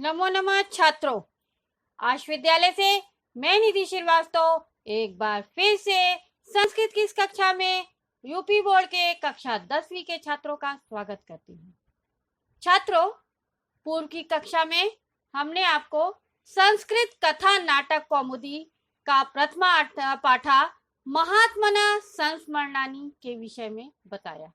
नमो नमः छात्रों। आज विद्यालय से मैं निधि श्रीवास्तव एक बार फिर से संस्कृत की इस कक्षा में यूपी बोर्ड के कक्षा 10वीं के छात्रों का स्वागत करती हूँ। छात्रों, पूर्व की कक्षा में हमने आपको संस्कृत कथा नाटक कौमुदी का प्रथमा पाठा महात्मना संस्मरणानि के विषय में बताया।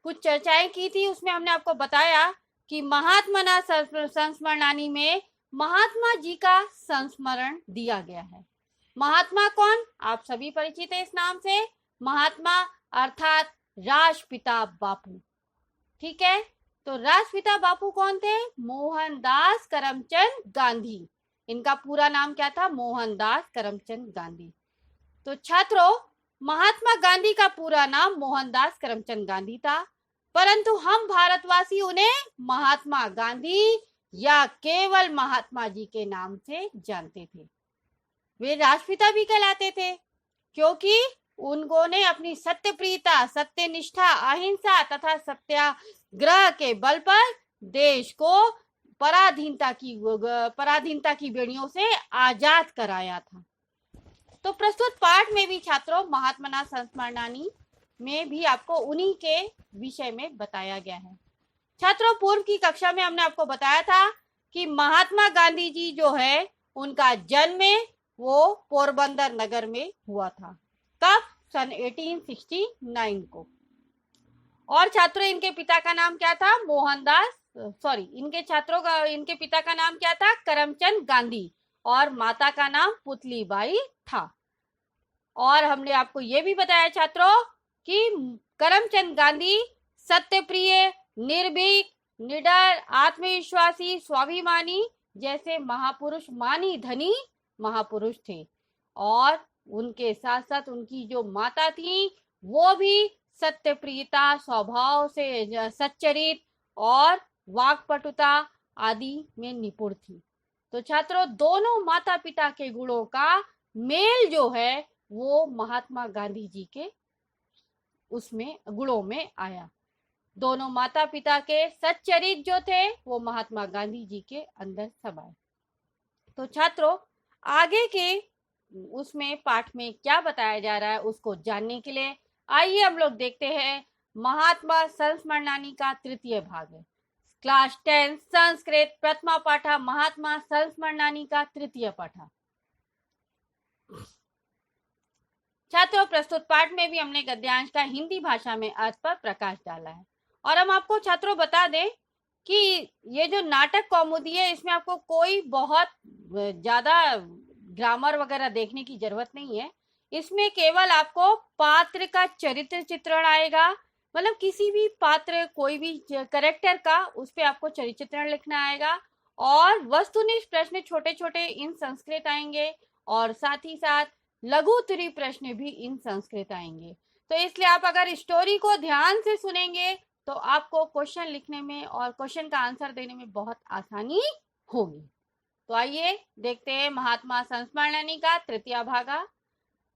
कुछ चर्चाएं की थी, उसमें हमने आपको बताया कि महात्मना संस्मरणानि में महात्मा जी का संस्मरण दिया गया है। महात्मा कौन? आप सभी परिचित है इस नाम से। महात्मा अर्थात राष्ट्रपिता बापू। ठीक है, तो राष्ट्रपिता बापू कौन थे? मोहनदास करमचंद गांधी। इनका पूरा नाम क्या था? मोहनदास करमचंद गांधी। तो छात्रों, महात्मा गांधी का पूरा नाम मोहनदास करमचंद गांधी था, परंतु हम भारतवासी उन्हें महात्मा गांधी या केवल महात्मा जी के नाम से जानते थे। वे राष्ट्रपिता भी कहलाते थे क्योंकि उन्होंने अपनी सत्यप्रियता, सत्यनिष्ठा, अहिंसा तथा सत्याग्रह के बल पर देश को पराधीनता की बेड़ियों से आजाद कराया था। तो प्रस्तुत पाठ में भी छात्रों महात्मना संस्मरणानि में भी आपको उन्हीं के विषय में बताया गया है। छात्रों, पूर्व की कक्षा में हमने आपको बताया था कि महात्मा गांधी जी जो है उनका जन्म वो पोरबंदर नगर में हुआ था। कब? सन 1869 को। और छात्रों, इनके पिता का नाम क्या था? इनके पिता का नाम क्या था? करमचंद गांधी। और माता का नाम पुतलीबाई था। और हमने आपको ये भी बताया छात्रों कि करमचंद गांधी सत्यप्रिय, निर्भीक, निडर, आत्मविश्वासी, स्वाभिमानी जैसे महापुरुष, मानी धनी महापुरुष थे। और उनके साथ साथ उनकी जो माता थी वो भी सत्यप्रियता, स्वभाव से सच्चरित और वाक्पटुता आदि में निपुण थी। तो छात्रों, दोनों माता पिता के गुणों का मेल जो है वो महात्मा गांधी जी के उसमें गुणों में आया। दोनों माता पिता के सच्चरित जो थे वो महात्मा गांधी जी के अंदर समाये। तो छात्रों, आगे के उसमें पाठ में क्या बताया जा रहा है उसको जानने के लिए आइए हम लोग देखते हैं महात्मा संस्मरणानि का तृतीय भाग है। क्लास 10 संस्कृत प्रथमा पाठा महात्मा संस्मरणानि का तृतीय पाठा। छात्रों, प्रस्तुत पाठ में भी हमने गद्यांश का हिंदी भाषा में अर्थ पर प्रकाश डाला है। और हम आपको छात्रों बता दें कि ये जो नाटक कौमुदी है इसमें आपको कोई बहुत ज्यादा ग्रामर वगैरह देखने की जरूरत नहीं है। इसमें केवल आपको पात्र का चरित्र चित्रण आएगा, मतलब किसी भी पात्र, कोई भी कैरेक्टर का उस पे आपको चरित्र चित्रण लिखना आएगा। और वस्तुनिष्ठ प्रश्न छोटे छोटे इन संस्कृत आएंगे और साथ ही साथ लघु उत्तरी प्रश्न भी इन संस्कृत आएंगे। तो इसलिए आप अगर स्टोरी को ध्यान से सुनेंगे तो आपको क्वेश्चन लिखने में और क्वेश्चन का आंसर देने में बहुत आसानी होगी। तो आइए देखते हैं महात्मा संस्मरणानि का तृतीय भागा।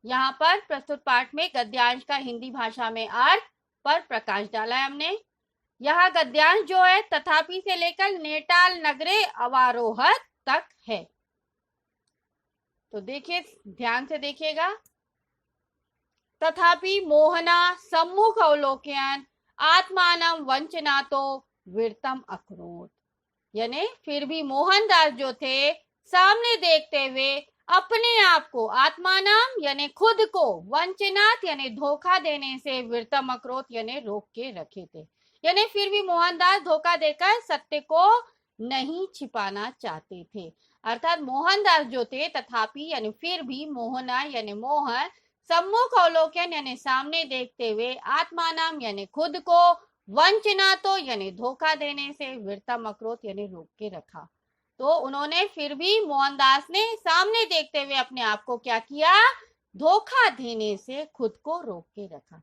यहाँ पर प्रस्तुत पाठ में गद्यांश का हिंदी भाषा में अर्थ पर प्रकाश डाला है हमने। यह गद्यांश जो है तथापि से लेकर नेटाल नगरे अवारोहत तक है। तो देखिए, ध्यान से देखिएगा। तथापि मोहना सम्मुख अवलोकन आत्मानम वंचना तो वीरतम अक्रोध। यानी फिर भी मोहनदास जो थे सामने देखते हुए अपने आप को, आत्मानम यानी खुद को, वंचनात् यानी धोखा देने से, वीरतम अक्रोध यानी रोक के रखे थे। यानी फिर भी मोहनदास धोखा देकर सत्य को नहीं छिपाना चाहते थे। अर्थात मोहनदास जो थे तथापि यानी फिर भी, मोहना यानी मोहन, सम्मुख अवलोकन यानी सामने देखते हुए, आत्मानाम यानी खुद को, वंचना तो यानी धोखा देने से, वीरतम अक्रोध यानी रोक के रखा। तो उन्होंने फिर भी, मोहनदास ने सामने देखते हुए अपने आप को क्या किया? धोखा देने से खुद को रोक के रखा।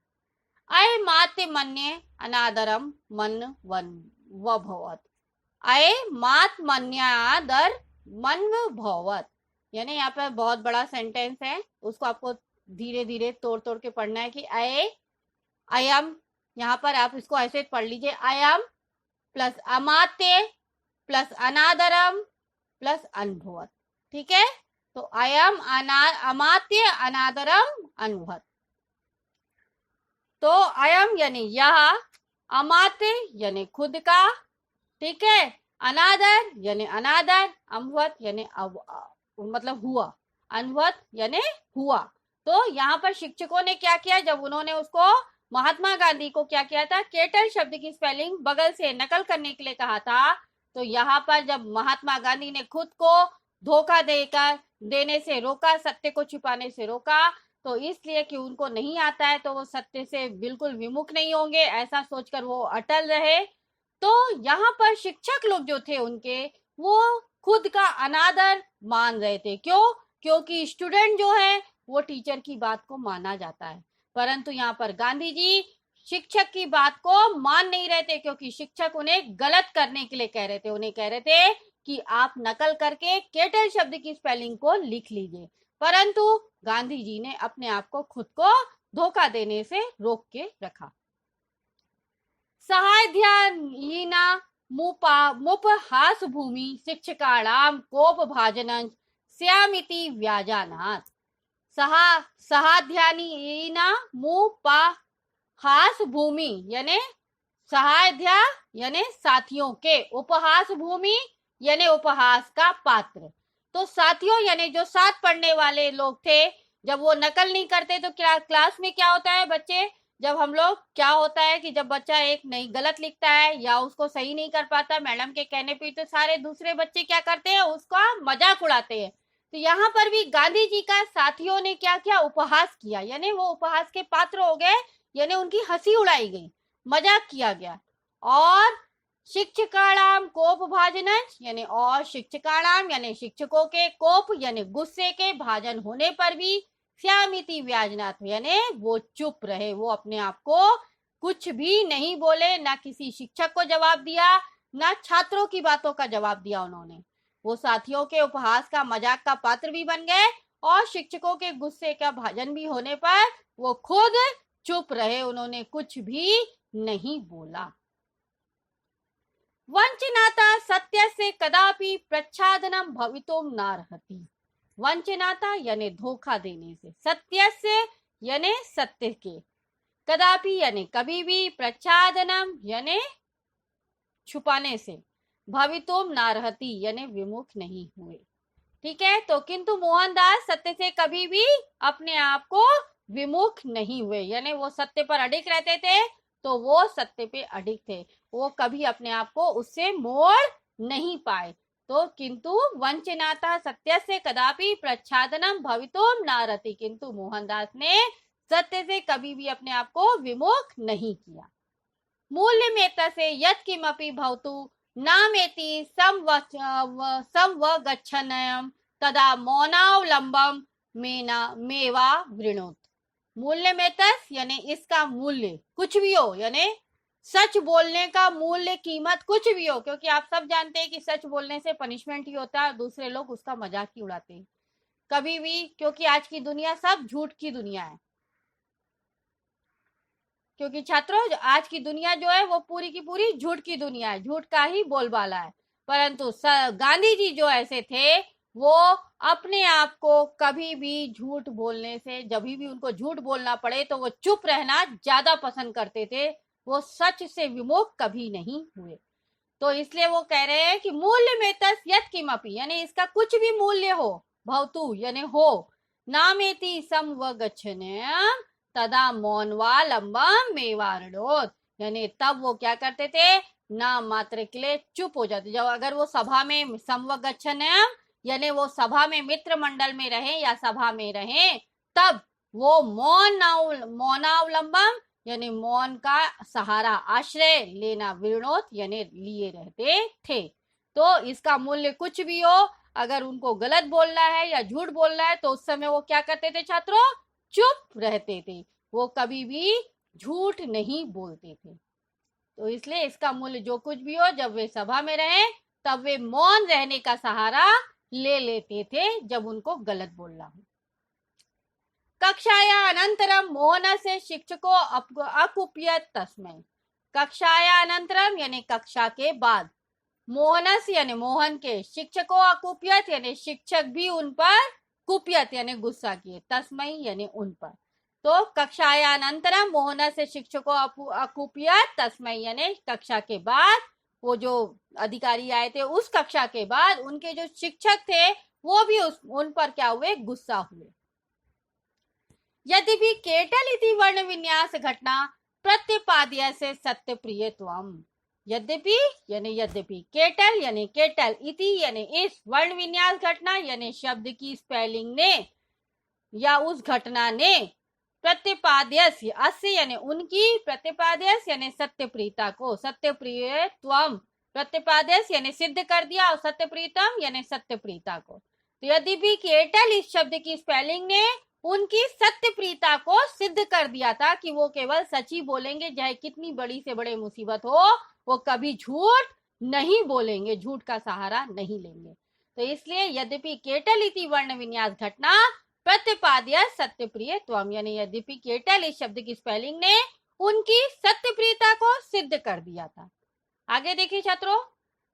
अय माते मन्ये अनादरम मन व भवत। अय मात मन्यादर मन भवत, यानी यहाँ पर बहुत बड़ा सेंटेंस है, उसको आपको धीरे धीरे तोड़ तोड़ के पढ़ना है कि अयम, यहाँ पर आप इसको ऐसे पढ़ लीजिए, अयम प्लस अमात्य प्लस अनादरम प्लस अनुभवत। ठीक है, तो अयम अमात्य अनादरम अनुभवत। तो अयम यानी यह, अमात्य यानी खुद का, ठीक है, अनादर यानी अनादर, अम्वत यानी मतलब हुआ, अनवत यानी हुआ। तो यहाँ पर शिक्षकों ने क्या किया, जब उन्होंने उसको महात्मा गांधी को क्या किया था, केटल शब्द की स्पेलिंग बगल से नकल करने के लिए कहा था, तो यहाँ पर जब महात्मा गांधी ने खुद को धोखा देने से रोका, सत्य को छिपाने से रोका, तो इसलिए कि उनको नहीं आता है तो वो सत्य से बिल्कुल विमुख नहीं होंगे, ऐसा सोचकर वो अटल रहे। तो यहाँ पर शिक्षक लोग जो थे उनके, वो खुद का अनादर मान रहे थे। क्यों? क्योंकि स्टूडेंट जो है वो टीचर की बात को माना जाता है, परंतु यहाँ पर गांधी जी शिक्षक की बात को मान नहीं रहे थे, क्योंकि शिक्षक उन्हें गलत करने के लिए कह रहे थे। उन्हें कह रहे थे कि आप नकल करके केटल शब्द की स्पेलिंग को लिख लीजिए, परंतु गांधी जी ने अपने आप को खुद को धोखा देने से रोक के रखा। सहाध्यायीना मुपहास भूमि शिक्षकाणाम कोप भाजनं स्यामिति व्याजानात्। सहाध्यायीना मुपहास भूमि यानी सहाध्या यानी साथियों के, उपहास भूमि यानी उपहास का पात्र। तो साथियों यानी जो साथ पढ़ने वाले लोग थे, जब वो नकल नहीं करते तो क्लास में क्या होता है बच्चे, जब हम लोग क्या होता है कि जब बच्चा एक नहीं गलत लिखता है या उसको सही नहीं कर पाता मैडम के कहने पे, तो सारे दूसरे बच्चे क्या करते हैं, उसका मजाक उड़ाते हैं। तो यहाँ पर भी गांधी जी का साथियों ने क्या किया, उपहास किया, यानी वो उपहास के पात्र हो गए, यानी उनकी हंसी उड़ाई गई, मजाक किया गया। और शिक्षकाणाम कोप भाजनन यानी, और शिक्षकाणाम यानी शिक्षकों के, कोप यानी गुस्से के, भाजन होने पर भी श्यामिति व्याजनाथ यानी वो चुप रहे, वो अपने आप को कुछ भी नहीं बोले, ना किसी शिक्षक को जवाब दिया, ना छात्रों की बातों का जवाब दिया उन्होंने। वो साथियों के उपहास का, मजाक का पात्र भी बन गए, और शिक्षकों के गुस्से का भाजन भी होने पर वो खुद चुप रहे, उन्होंने कुछ भी नहीं बोला। वंचनाता सत्य से कदापि प्रच्छादनम भवितुम नार्हति। वंचनाता यानी धोखा देने से, सत्य से यानी सत्य के, कदापि यानी कभी भी, प्रच्छादनम यानी छुपाने से, भवितुम नार्हति यानी विमुख नहीं हुए। ठीक है, तो किंतु मोहनदास सत्य से कभी भी अपने आप को विमुख नहीं हुए, यानी वो सत्य पर अडिग रहते थे, तो वो सत्य पे अडिग थे, वो कभी अपने आप को उससे मोड़ नहीं पाए। तो किंतु वंचनाता सत्य से कदापि प्रच्छादनम भवितुम नारति, किंतु मोहनदास ने सत्य से कभी भी अपने आप को विमुख नहीं किया। मूल्य में से यत् किमपि भवतु नामेति संवगच्छनयम् तदा मौनावलंबम मेवा वृणोत। मूल्य में तस यानी इसका मूल्य कुछ भी हो, यानी सच बोलने का मूल्य, कीमत कुछ भी हो, क्योंकि आप सब जानते हैं कि सच बोलने से पनिशमेंट ही होता है, दूसरे लोग उसका मजाक ही उड़ाते हैं कभी भी, क्योंकि आज की दुनिया सब झूठ की दुनिया है। क्योंकि छात्रों आज की दुनिया जो है वो पूरी की पूरी झूठ की दुनिया है, झूठ का ही बोलबाला है। परंतु गांधी जी जो ऐसे थे, वो अपने आप को कभी भी झूठ बोलने से, जब भी उनको झूठ बोलना पड़े तो वो चुप रहना ज्यादा पसंद करते थे, वो सच से विमुख कभी नहीं हुए। तो इसलिए वो कह रहे हैं कि मूल्य में तस् यत् किमपि यानी इसका कुछ भी मूल्य हो, भवतु यानी हो, नामेति समवगच्छनयम् तदा मौनवालंबम मेवारणोत, यानी तब वो क्या करते थे, नाम मात्र के लिए चुप हो जाते। जब अगर वो सभा में समवगच्छनयम् यानी वो सभा में मित्र मंडल में रहे या सभा में रहे, तब वो मौनावलंबम यानी मौन का सहारा, आश्रय लेना, विरणोत यानी लिए रहते थे। तो इसका मूल्य कुछ भी हो, अगर उनको गलत बोलना है या झूठ बोलना है, तो उस समय वो क्या करते थे छात्रों, चुप रहते थे, वो कभी भी झूठ नहीं बोलते थे। तो इसलिए इसका मूल्य जो कुछ भी हो, जब वे सभा में रहे तब वे मौन रहने का सहारा ले लेते थे जब उनको गलत बोलना हो। कक्षाया अनंतरम मोहन से शिक्षको अकुप्यत तस्मै। कक्षाया अनंतरम यानी कक्षा के बाद, मोहनस यानी मोहन के, शिक्षको अकुपियत यानी शिक्षक भी उन पर कुपियत यानी गुस्सा किए, तस्मै यानी उन पर। तो कक्षायानंतरम मोहनस से शिक्षको अकुपियत, तस्मै यानी कक्षा के बाद, वो जो अधिकारी आए थे उस कक्षा के बाद उनके जो शिक्षक थे वो भी उन पर क्या हुए, गुस्सा हुए। यद्यपि केटल इति वर्ण विन्यास घटना प्रत्यपाद्य से सत्य प्रियत्वम, यद्यपि यानी यद्यपि, केटल यानी केटल, इति यानी इस, वर्ण विन्यास घटना यानी शब्द की स्पेलिंग ने या उस घटना ने, प्रतिपाद्यस अस्य यानी उनकी, प्रतिपाद्यस यानी सत्य प्रियता को, सत्य प्रियत्वम, प्रतिपाद्यस यानी सिद्ध कर दिया और सत्य प्रीतम यानी सत्य प्रियता को। तो यद्यपि केटल इस शब्द की स्पेलिंग ने उनकी सत्य प्रियता को सिद्ध कर दिया था कि वो केवल सच ही बोलेंगे, चाहे कितनी बड़ी से बड़ी मुसीबत हो, वो कभी झूठ नहीं बोलेंगे, झूठ का सहारा नहीं लेंगे। तो इसलिए यद्यपि केटल इति वर्ण विन्यास घटना प्रतिपाद्य सत्य प्रियत्वम, यानी यद्यपि केटल इस शब्द की स्पेलिंग ने उनकी सत्य प्रियता को सिद्ध कर दिया था। आगे देखिए छात्रों,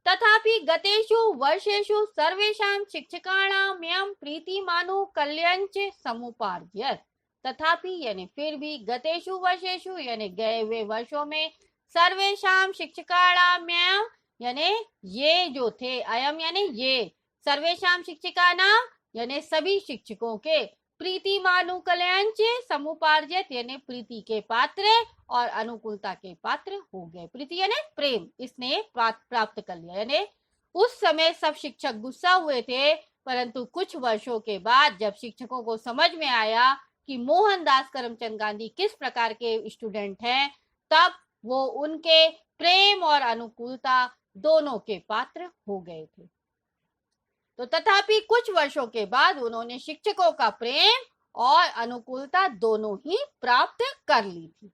तथापि गतेषु वर्षेषु सर्वेषां शिक्षकाणां यं प्रीतिमानुकल्यञ्च समुपार्जयत्, तथापि यानी फिर भी, गतेषु वर्षेषु यानी गए हुए वर्षों में, सर्वेषां शिक्षकाणां यं यानी ये जो थे, अयम यानी ये, सर्वेषां शिक्षकाणां यानी सभी शिक्षकों के, प्रीतिमानुकल्यञ्च समुपार्जयत् यानी प्रीति के पात्र और अनुकूलता के पात्र हो गए। प्रीति यानी प्रेम, इसने प्राप्त कर लिया। यानी उस समय सब शिक्षक गुस्सा हुए थे, परंतु कुछ वर्षों के बाद जब शिक्षकों को समझ में आया कि मोहनदास करमचंद गांधी किस प्रकार के स्टूडेंट हैं, तब वो उनके प्रेम और अनुकूलता दोनों के पात्र हो गए थे। तो तथापि कुछ वर्षों के बाद उन्होंने शिक्षकों का प्रेम और अनुकूलता दोनों ही प्राप्त कर ली थी।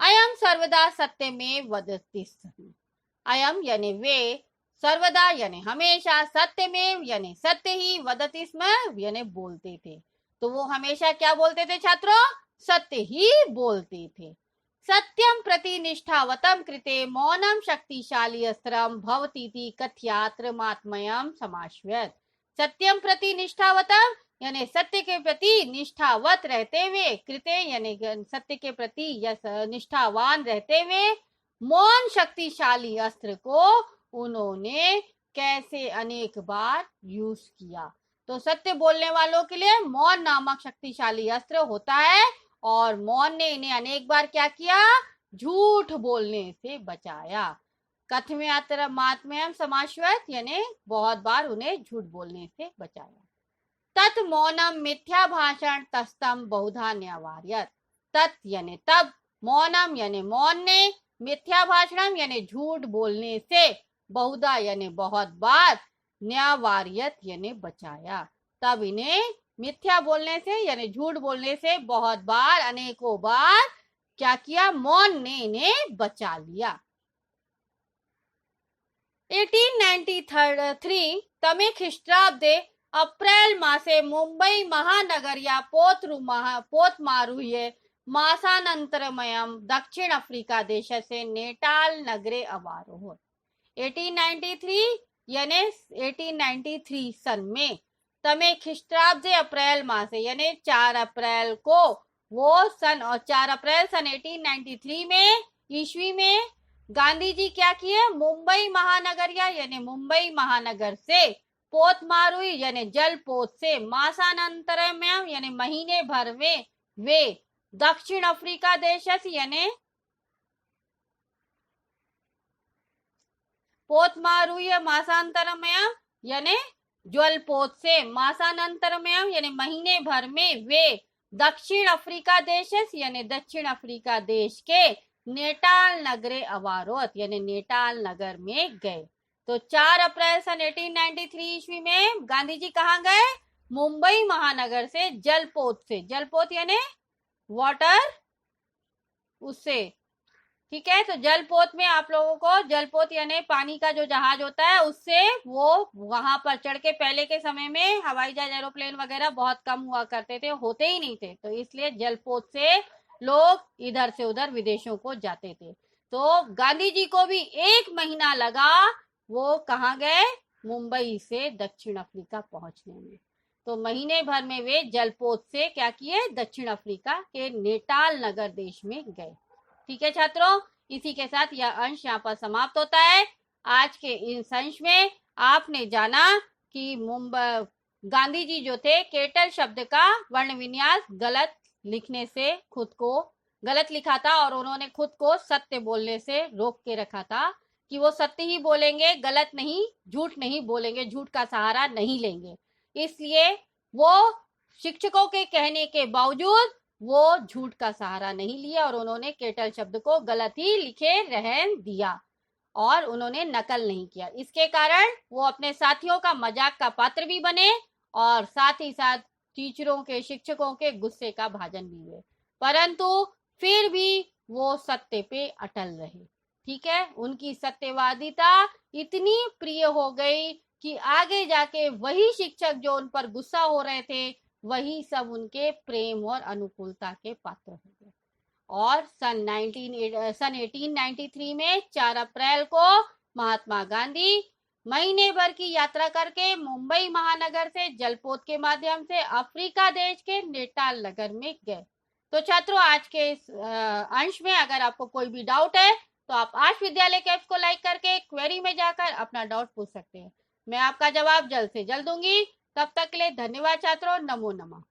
अयम सर्वदा सत्य में वदति, अयम यानी वे, सर्वदा यानी हमेशा, सत्य में यानी सत्य ही, वदति स्म यानी बोलते थे। तो वो हमेशा क्या बोलते थे छात्रों, सत्य ही बोलते थे। सत्यम प्रति निष्ठावतम कृते मौनम शक्तिशाली अस्त्रम भवतीति कथ्यात्र मात्मयम समाश्वयत्। सत्यम प्रति निष्ठावतम यानी सत्य के प्रति निष्ठावत रहते हुए, कृते यानी सत्य के प्रति या निष्ठावान रहते हुए, मौन शक्तिशाली अस्त्र को उन्होंने कैसे अनेक बार यूज किया। तो सत्य बोलने वालों के लिए मौन नामक शक्तिशाली अस्त्र होता है, और मौन ने इन्हें अनेक बार क्या किया, झूठ बोलने से बचाया। कथ्यात्र मात्मयम समाश्वयत् यानी बहुत बार उन्हें झूठ बोलने से बचाया। तत् मौनम मिथ्या भाषण तस्तम बहुधा न्यावार्यत्, तत् यानी तब, मौनम यानी मौन ने, मिथ्या भाषणम यानी झूठ बोलने से, बहुधा यानी बहुत बार, न्यावार्यत् यानी बचाया। तब इन्हें मिथ्या बोलने से यानी झूठ बोलने से बहुत बार, अनेकों बार क्या किया, मौन ने इन्हें बचा लिया। 1893 तमे ख्रीष्टाब्दे अप्रैल मासे मुंबई महानगर्या पोतमारुह्ये मासानन्तरमयं दक्षिण अफ्रीका देशस्य नेटाल नगरे अवारोह। 1893 यानी 1893 सन में, तमे ख्रीष्टाब्दे अप्रैल मासे यानी 4 अप्रैल को, वो सन, और 4 अप्रैल सन 1893 में, ईस्वी में, गांधी जी क्या किए, मुंबई महानगरिया यानी मुंबई महानगर से, पोतमारुई यानी जलपोत से, मासानंतरम यानी महीने भर में, वे दक्षिण अफ्रीका देश यानी पोतमारुई मासांतरम यानी ज्वलपोत से, मासानंतरम यानी महीने भर में, वे दक्षिण अफ्रीका देश यानी दक्षिण अफ्रीका देश के नेटाल नगरे अवारोत यानी नेटाल नगर में गए। तो 4 अप्रैल सन 1893 ईस्वी में गांधी जी कहाँ गए, मुंबई महानगर से, जलपोत से, जलपोत यानी वाटर, उससे, ठीक है। तो जलपोत में आप लोगों को, जलपोत यानी पानी का जो जहाज होता है, उससे वो वहां पर चढ़ के, पहले के समय में हवाई जहाज, एरोप्लेन वगैरह बहुत कम हुआ करते थे, होते ही नहीं थे, तो इसलिए जलपोत से लोग इधर से उधर विदेशों को जाते थे। तो गांधी जी को भी 1 महीना लगा वो कहाँ गए? मुंबई से दक्षिण अफ्रीका पहुंचने में। तो महीने भर में वे जलपोत से क्या किए? दक्षिण अफ्रीका के नेटाल नगर देश में गए। ठीक है छात्रों, इसी के साथ यह अंश यहाँ पर समाप्त होता है। आज के इस अंश में आपने जाना कि मुंबई गांधी जी जो थे, केटल शब्द का वर्ण विन्यास गलत लिखने से खुद को गलत लिखा था और उन्होंने खुद को सत्य बोलने से रोक के रखा था कि वो सत्य ही बोलेंगे, गलत नहीं, झूठ नहीं बोलेंगे, झूठ का सहारा नहीं लेंगे। इसलिए वो शिक्षकों के कहने के बावजूद वो झूठ का सहारा नहीं लिया और उन्होंने केटल शब्द को गलत ही लिखे रहन दिया और उन्होंने नकल नहीं किया। इसके कारण वो अपने साथियों का मजाक का पात्र भी बने और साथ ही साथ टीचरों के, शिक्षकों के गुस्से का भाजन भी हुए, परंतु फिर भी वो सत्य पे अटल रहे। ठीक है, उनकी सत्यवादिता इतनी प्रिय हो गई कि आगे जाके वही शिक्षक जो उन पर गुस्सा हो रहे थे, वही सब उनके प्रेम और अनुकूलता के पात्र हो गए। और सन 1893 में 4 अप्रैल को महात्मा गांधी महीने भर की यात्रा करके मुंबई महानगर से जलपोत के माध्यम से अफ्रीका देश के नेटाल नगर में गए। तो छात्रों, आज के इस अंश में अगर आपको कोई भी डाउट है तो आप आश विद्यालय के ऐप को लाइक करके क्वेरी में जाकर अपना डाउट पूछ सकते हैं। मैं आपका जवाब जल्द से जल्द दूंगी। तब तक के लिए धन्यवाद छात्रों। नमो नमः।